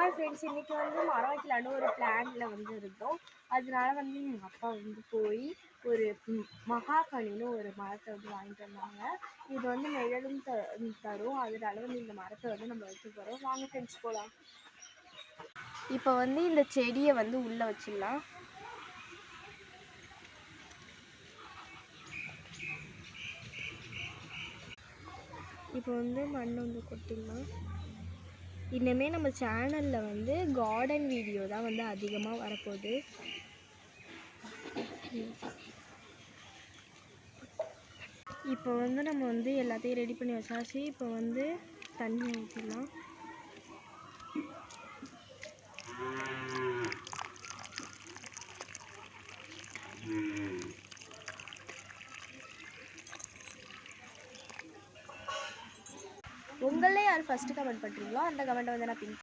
Hi friends, இன்றைக்கி வந்து மரம் வைக்கலான்னு ஒரு பிளானில் வந்து இருந்தோம். அதனால வந்து எங்கள் அப்பா வந்து போய் ஒரு மகாகனின்னு ஒரு மரத்தை வந்து வாங்கிட்டு வந்தாங்க. இது வந்து நிழலும் தரும். அதனால வந்து இந்த மரத்தை வந்து நம்ம வைக்க போகிறோம். வாங்க ஃப்ரெண்ட்ஸ் போகலாம். இப்போ வந்து இந்த செடியை வந்து உள்ளே வச்சிடலாம். இப்போ வந்து மண் வந்து கொட்டிடலாம். இனிமேல் நம்ம சேனலில் வந்து கார்டன் வீடியோ தான் வந்து அதிகமாக வரப்போகுது. இப்போ வந்து நம்ம வந்து எல்லாத்தையும் ரெடி பண்ணி வச்சாச்சு. இப்போ வந்து தண்ணி ஊற்றிடலாம். உங்களே யார் ஃபஸ்ட்டு கமெண்ட் பண்ணுறீங்களோ அந்த கமெண்ட்டை வந்து நான் பின்